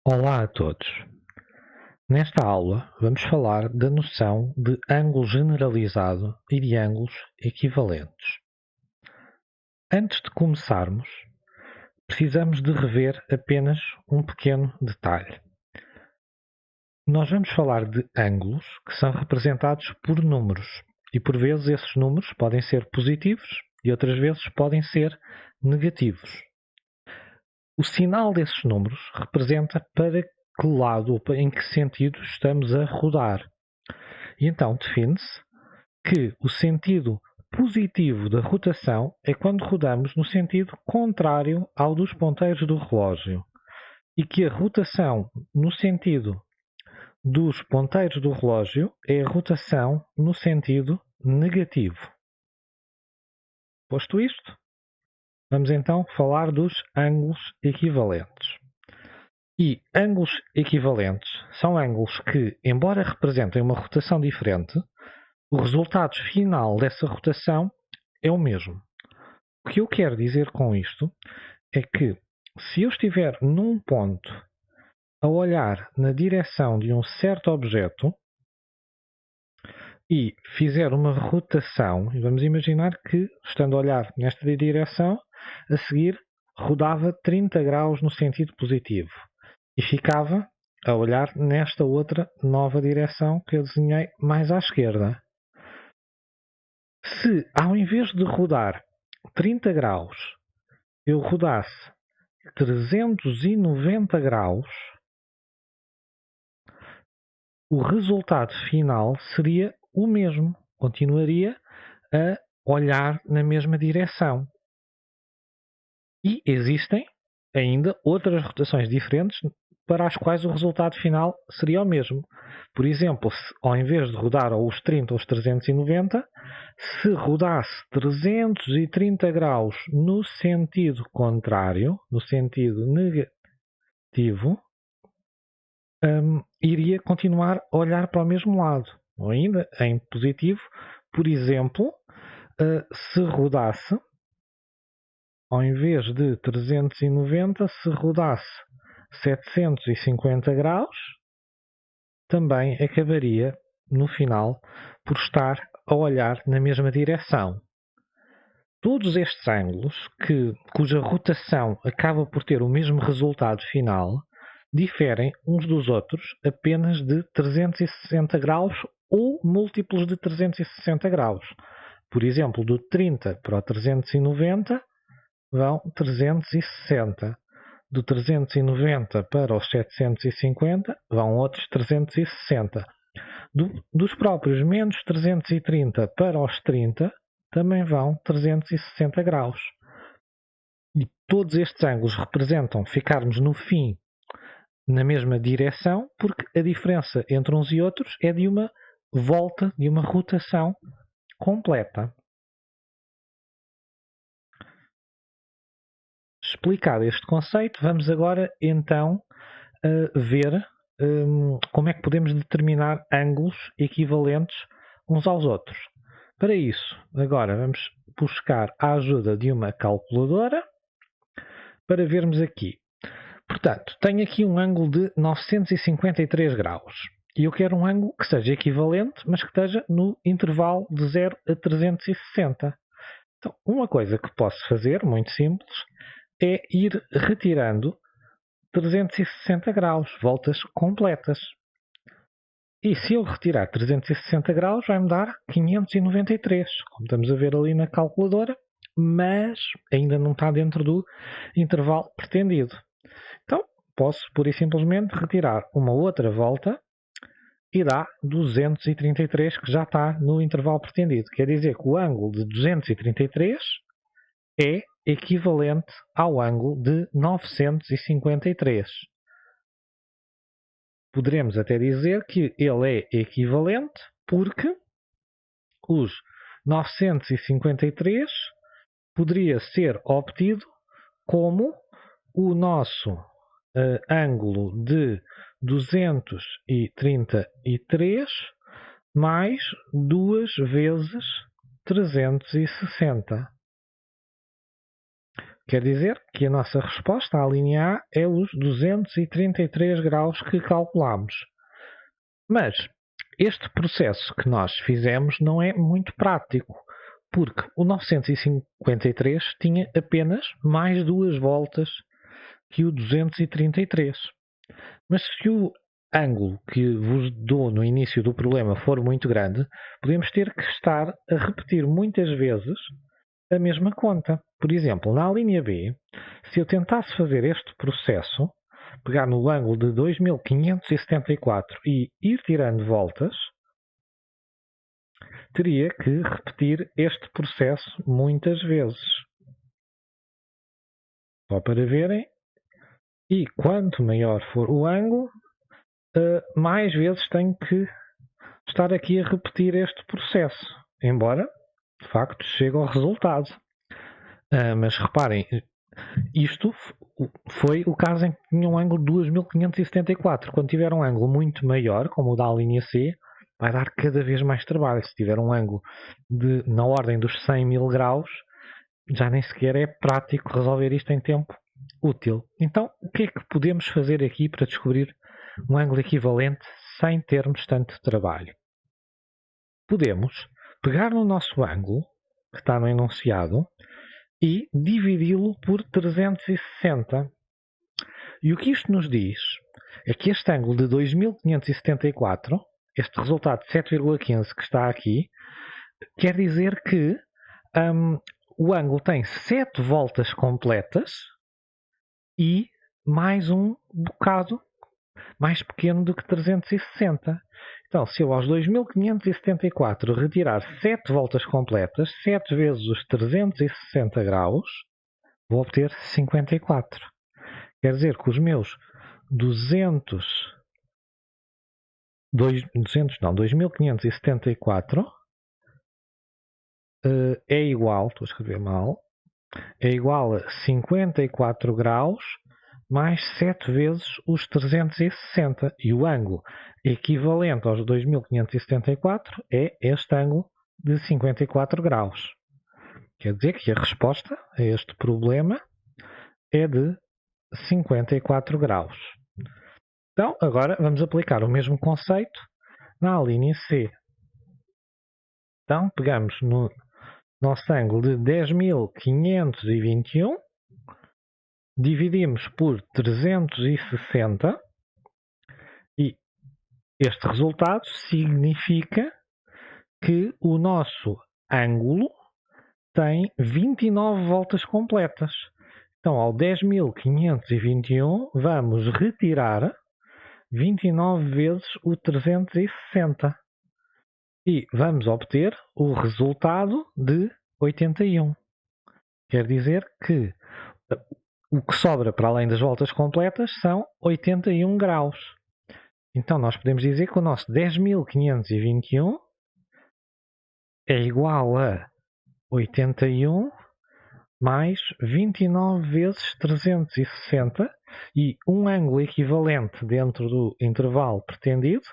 Olá a todos! Nesta aula vamos falar da noção de ângulo generalizado e de ângulos equivalentes. Antes de começarmos, precisamos de rever apenas um pequeno detalhe. Nós vamos falar de ângulos que são representados por números e por vezes esses números podem ser positivos e outras vezes podem ser negativos. O sinal desses números representa para que lado ou em que sentido estamos a rodar. E então define-se que o sentido positivo da rotação é quando rodamos no sentido contrário ao dos ponteiros do relógio e que a rotação no sentido dos ponteiros do relógio é a rotação no sentido negativo. Posto isto, vamos então falar dos ângulos equivalentes. E ângulos equivalentes são ângulos que, embora representem uma rotação diferente, o resultado final dessa rotação é o mesmo. O que eu quero dizer com isto é que, se eu estiver num ponto a olhar na direção de um certo objeto e fizer uma rotação, e vamos imaginar que, estando a olhar nesta direção, a seguir rodava 30 graus no sentido positivo e ficava a olhar nesta outra nova direção que eu desenhei mais à esquerda. Se, ao invés de rodar 30 graus, eu rodasse 390 graus, o resultado final seria o mesmo. Continuaria a olhar na mesma direção. E existem ainda outras rotações diferentes para as quais o resultado final seria o mesmo. Por exemplo, se ao invés de rodar os 30 ou os 390, se rodasse 330 graus no sentido contrário, no sentido negativo, iria continuar a olhar para o mesmo lado. Ou ainda, em positivo, por exemplo, se rodasse, ao invés de 390, se rodasse 750 graus, também acabaria, no final, por estar a olhar na mesma direção. Todos estes ângulos, cuja rotação acaba por ter o mesmo resultado final, diferem uns dos outros apenas de 360 graus ou múltiplos de 360 graus. Por exemplo, do 30 para o 390 vão 360. Do 390 para os 750 vão outros 360. Dos próprios menos 330 para os 30 também vão 360 graus. E todos estes ângulos representam ficarmos no fim na mesma direção, porque a diferença entre uns e outros é de uma volta, de uma rotação completa. Explicado este conceito, vamos agora então ver como é que podemos determinar ângulos equivalentes uns aos outros. Para isso, agora vamos buscar a ajuda de uma calculadora para vermos aqui. Portanto, tenho aqui um ângulo de 953 graus e eu quero um ângulo que seja equivalente, mas que esteja no intervalo de 0 a 360. Então, uma coisa que posso fazer, muito simples, é ir retirando 360 graus, voltas completas. E se eu retirar 360 graus, vai-me dar 593, como estamos a ver ali na calculadora, mas ainda não está dentro do intervalo pretendido. Então, posso, pura e simplesmente, retirar uma outra volta e dá 233, que já está no intervalo pretendido. Quer dizer que o ângulo de 233 é equivalente ao ângulo de 953. Poderemos até dizer que ele é equivalente porque os 953 poderia ser obtido como o nosso ângulo de 233 mais 2 vezes 360. Quer dizer que a nossa resposta à linha A é os 233 graus que calculamos. Mas este processo que nós fizemos não é muito prático, porque o 953 tinha apenas mais 2 voltas que o 233. Mas se o ângulo que vos dou no início do problema for muito grande, podemos ter que estar a repetir muitas vezes a mesma conta. Por exemplo, na linha B, se eu tentasse fazer este processo, pegar no ângulo de 2574 e ir tirando voltas, teria que repetir este processo muitas vezes. Só para verem. E quanto maior for o ângulo, mais vezes tenho que estar aqui a repetir este processo. Embora, de facto, chegue ao resultado. Mas reparem, isto foi o caso em que tinha um ângulo de 2574. Quando tiver um ângulo muito maior, como o da linha C, vai dar cada vez mais trabalho. Se tiver um ângulo na ordem dos 100.000 graus, já nem sequer é prático resolver isto em tempo útil. Então, o que é que podemos fazer aqui para descobrir um ângulo equivalente sem termos tanto trabalho? Podemos pegar no nosso ângulo, que está no enunciado, e dividi-lo por 360. E o que isto nos diz é que este ângulo de 2574, este resultado de 7,15 que está aqui, quer dizer que o ângulo tem 7 voltas completas e mais um bocado mais pequeno do que 360. Então, se eu aos 2574 retirar 7 voltas completas, 7 vezes os 360 graus, vou obter 54. Quer dizer que os meus 2574 é igual, estou a escrever mal, é igual a 54 graus mais 7 vezes os 360. E o ângulo equivalente aos 2574 é este ângulo de 54 graus. Quer dizer que a resposta a este problema é de 54 graus. Então, agora vamos aplicar o mesmo conceito na linha C. Então, pegamos no nosso ângulo de 10.521, dividimos por 360 e este resultado significa que o nosso ângulo tem 29 voltas completas. Então, ao 10.521, vamos retirar 29 vezes o 360 e vamos obter o resultado de 81. Quer dizer que o que sobra para além das voltas completas são 81 graus. Então, nós podemos dizer que o nosso 10.521 é igual a 81 mais 29 vezes 360 e um ângulo equivalente dentro do intervalo pretendido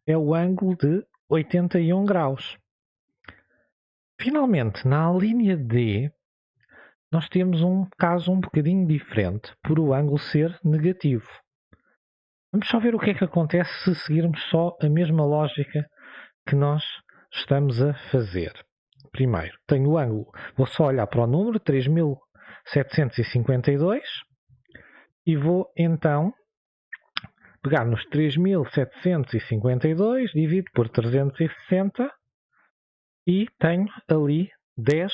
é o ângulo de 81 graus. Finalmente, na linha D, nós temos um caso um bocadinho diferente, por o ângulo ser negativo. Vamos só ver o que é que acontece se seguirmos só a mesma lógica que nós estamos a fazer. Primeiro, tenho o ângulo, vou só olhar para o número 3.752 e vou então pegar nos 3.752, divido por 360 e tenho ali 10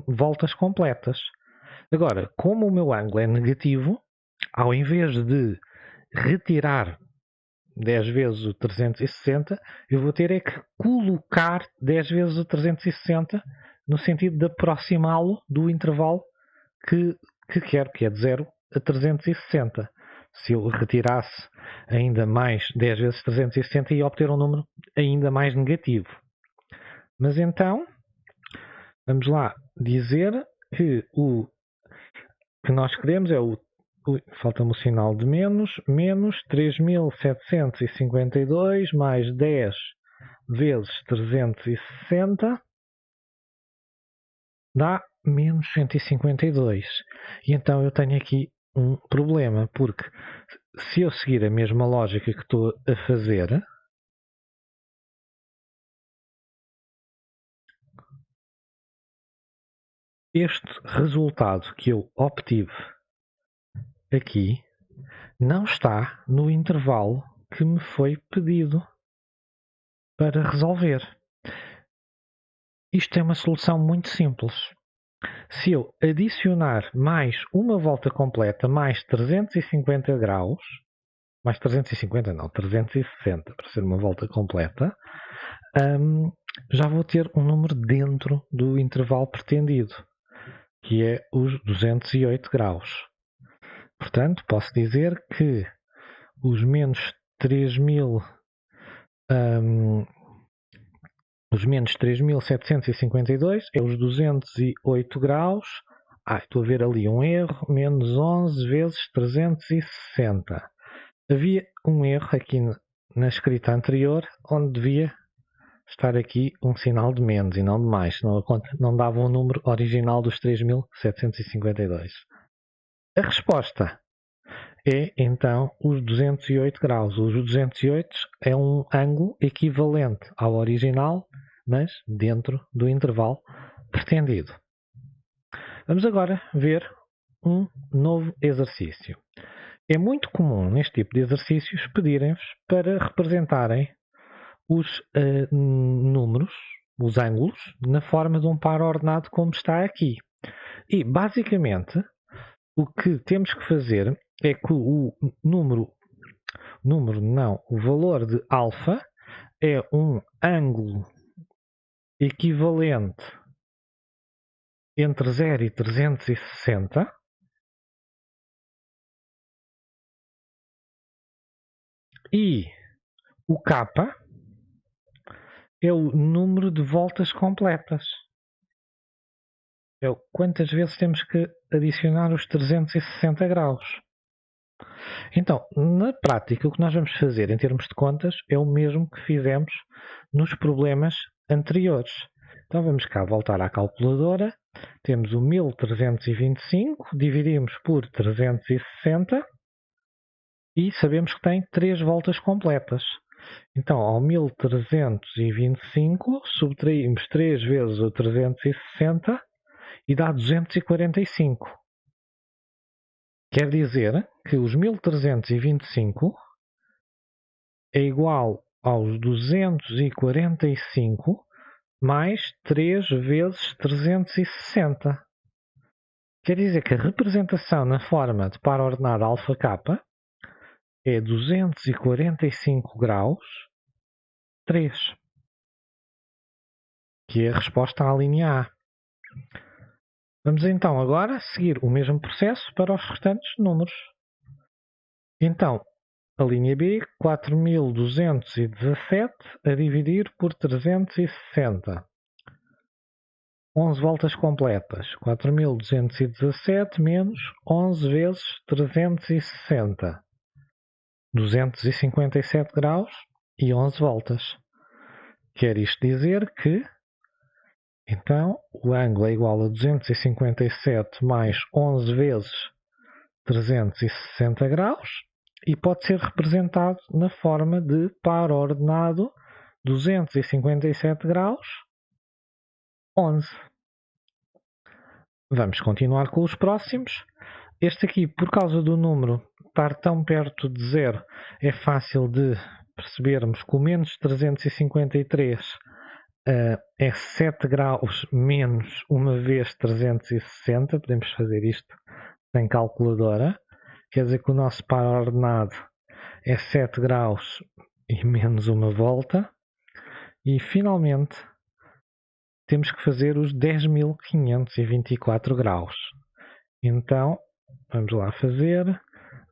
voltas completas. Agora, como o meu ângulo é negativo, ao invés de retirar 10 vezes o 360, eu vou ter é que colocar 10 vezes o 360 no sentido de aproximá-lo do intervalo que quero, que é de 0 a 360. Se eu retirasse ainda mais 10 vezes 360, ia obter um número ainda mais negativo. Mas então, vamos lá dizer que o que nós queremos é falta-me o sinal de menos 3.752 mais 10 vezes 360 dá menos 152. E então eu tenho aqui um problema, porque se eu seguir a mesma lógica que estou a fazer, este resultado que eu obtive aqui não está no intervalo que me foi pedido para resolver. Isto é uma solução muito simples. Se eu adicionar mais uma volta completa, mais 350 graus, mais 350 não, 360 para ser uma volta completa, já vou ter um número dentro do intervalo pretendido, que é os 208 graus. Portanto, posso dizer que os menos 3.000 os menos 3.752 é os 208 graus. Estou a ver ali um erro. Menos 11 vezes 360. Havia um erro aqui na escrita anterior, onde devia estar aqui um sinal de menos e não de mais. Senão a conta não dava o número original dos 3.752. A resposta é, então, os 208 graus. Os 208 é um ângulo equivalente ao original, mas dentro do intervalo pretendido. Vamos agora ver um novo exercício. É muito comum neste tipo de exercícios pedirem-vos para representarem os números, os ângulos, na forma de um par ordenado como está aqui. E, basicamente, o que temos que fazer é que o valor de alfa é um ângulo equivalente entre 0 e 360 e o kappa é o número de voltas completas. É quantas vezes temos que adicionar os 360 graus. Então, na prática, o que nós vamos fazer em termos de contas é o mesmo que fizemos nos problemas anteriores. Então, vamos cá voltar à calculadora. Temos o 1325, dividimos por 360 e sabemos que tem 3 voltas completas. Então, ao 1325, subtraímos 3 vezes o 360 e dá 245. Quer dizer que os 1325 é igual aos 245 mais 3 vezes 360. Quer dizer que a representação na forma de par ordenado alfa-kappa é 245 graus 3, que é a resposta à linha A. Vamos então agora seguir o mesmo processo para os restantes números. Então, a linha B, 4217 a dividir por 360. 11 voltas completas. 4217 menos 11 vezes 360. 257 graus e 11 voltas. Quer isto dizer que, então, o ângulo é igual a 257 mais 11 vezes 360 graus e pode ser representado na forma de par ordenado 257 graus 11. Vamos continuar com os próximos. Este aqui, por causa do número estar tão perto de zero, é fácil de percebermos que o menos 353 é 7 graus menos uma vez 360. Podemos fazer isto sem calculadora. Quer dizer que o nosso par ordenado é 7 graus e menos uma volta. E, finalmente, temos que fazer os 10.524 graus. Então, vamos lá fazer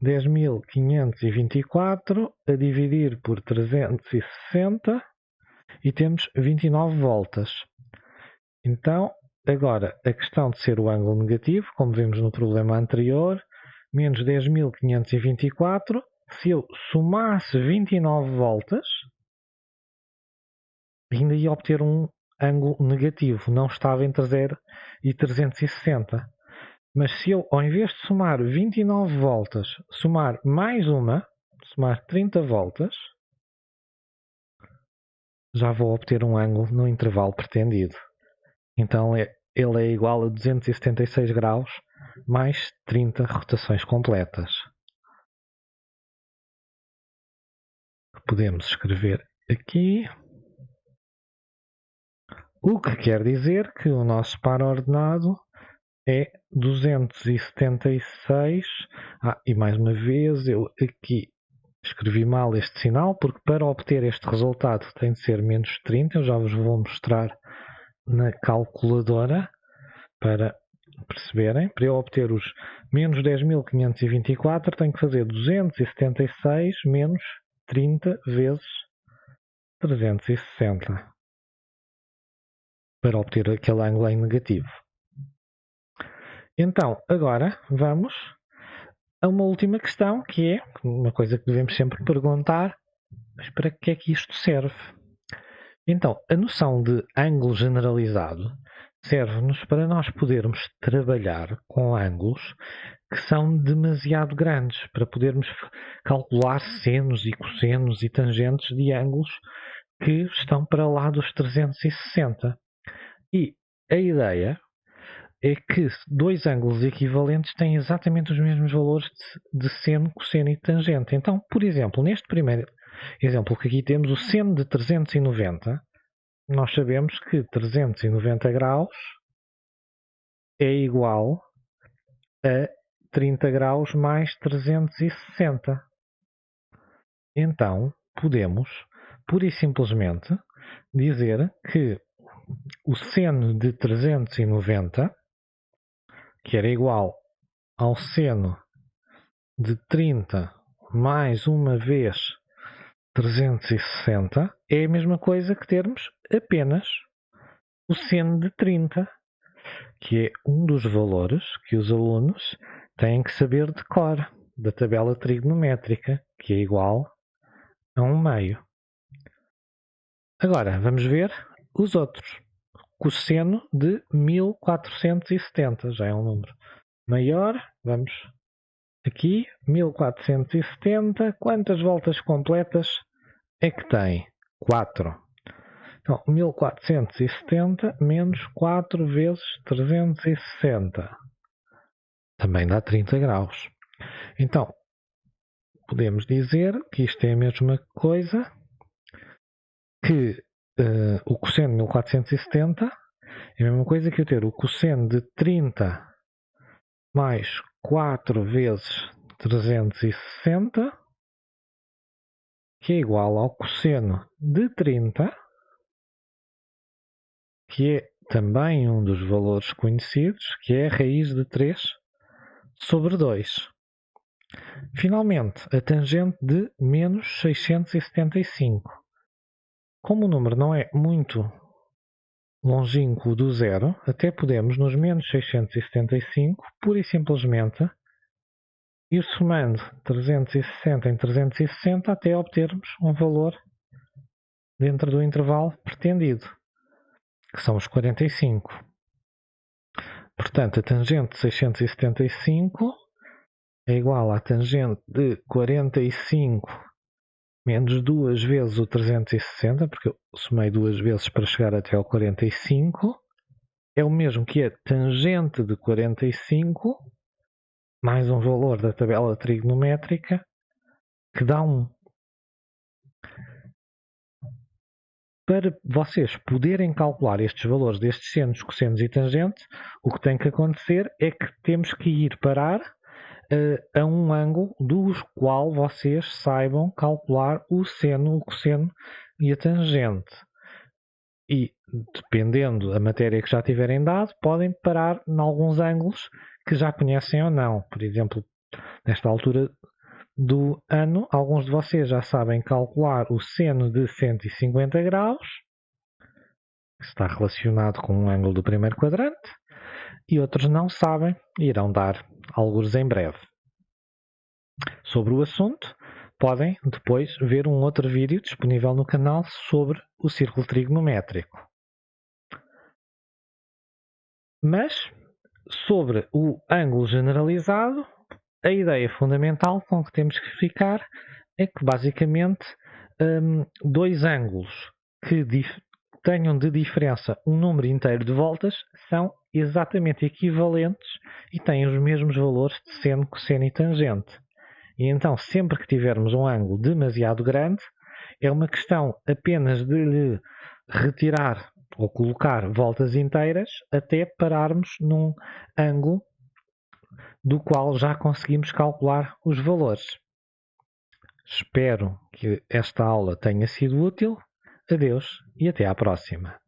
10.524 a dividir por 360 e temos 29 voltas. Então, agora, a questão de ser o ângulo negativo, como vimos no problema anterior, menos 10.524, se eu somasse 29 voltas, ainda ia obter um ângulo negativo, não estava entre 0 e 360. Mas se eu, ao invés de somar 29 voltas, somar mais uma, somar 30 voltas, já vou obter um ângulo no intervalo pretendido. Então ele é igual a 276 graus mais 30 rotações completas. Podemos escrever aqui, o que quer dizer que o nosso par ordenado é 276. E mais uma vez eu aqui escrevi mal este sinal, porque para obter este resultado tem de ser menos 30. Eu já vos vou mostrar na calculadora para perceberem. Para eu obter os menos 10.524 tenho que fazer 276 menos 30 vezes 360 para obter aquele ângulo em negativo. Então, agora vamos a uma última questão, que é uma coisa que devemos sempre perguntar: mas para que é que isto serve? Então, a noção de ângulo generalizado serve-nos para nós podermos trabalhar com ângulos que são demasiado grandes, para podermos calcular senos e cossenos e tangentes de ângulos que estão para lá dos 360. E a ideia é que dois ângulos equivalentes têm exatamente os mesmos valores de seno, cosseno e tangente. Então, por exemplo, neste primeiro exemplo que aqui temos, o seno de 390, nós sabemos que 390 graus é igual a 30 graus mais 360. Então, podemos, pura e simplesmente, dizer que o seno de 390, que era igual ao seno de 30 mais uma vez 360, é a mesma coisa que termos apenas o seno de 30, que é um dos valores que os alunos têm que saber de cor da tabela trigonométrica, que é igual a 1/2. Agora, vamos ver os outros. Cosseno de 1470, já é um número maior. Vamos aqui, 1470. Quantas voltas completas é que tem? 4. Então, 1470 menos 4 vezes 360. Também dá 30 graus. Então, podemos dizer que isto é a mesma coisa que o cosseno de 1470 é a mesma coisa que eu ter o cosseno de 30 mais 4 vezes 360, que é igual ao cosseno de 30, que é também um dos valores conhecidos, que é a raiz de 3 sobre 2. Finalmente, a tangente de menos 675. Como o número não é muito longínquo do zero, até podemos, nos menos 675, pura e simplesmente, ir somando 360 em 360 até obtermos um valor dentro do intervalo pretendido, que são os 45. Portanto, a tangente de 675 é igual à tangente de 45 menos 2 vezes o 360, porque eu somei 2 vezes para chegar até ao 45, é o mesmo que a tangente de 45 mais um valor da tabela trigonométrica, que dá 1. Para vocês poderem calcular estes valores destes senos, cossenos e tangentes, o que tem que acontecer é que temos que ir parar a um ângulo do qual vocês saibam calcular o seno, o cosseno e a tangente. E, dependendo da matéria que já tiverem dado, podem parar em alguns ângulos que já conhecem ou não. Por exemplo, nesta altura do ano, alguns de vocês já sabem calcular o seno de 150 graus, que está relacionado com o ângulo do primeiro quadrante, e outros não sabem e irão dar alguns em breve. Sobre o assunto, podem depois ver um outro vídeo disponível no canal sobre o círculo trigonométrico. Mas, sobre o ângulo generalizado, a ideia fundamental com que temos que ficar é que, basicamente, dois ângulos que tenham de diferença um número inteiro de voltas são exatamente equivalentes e têm os mesmos valores de seno, cosseno e tangente. E então, sempre que tivermos um ângulo demasiado grande, é uma questão apenas de lhe retirar ou colocar voltas inteiras até pararmos num ângulo do qual já conseguimos calcular os valores. Espero que esta aula tenha sido útil. Adeus e até à próxima.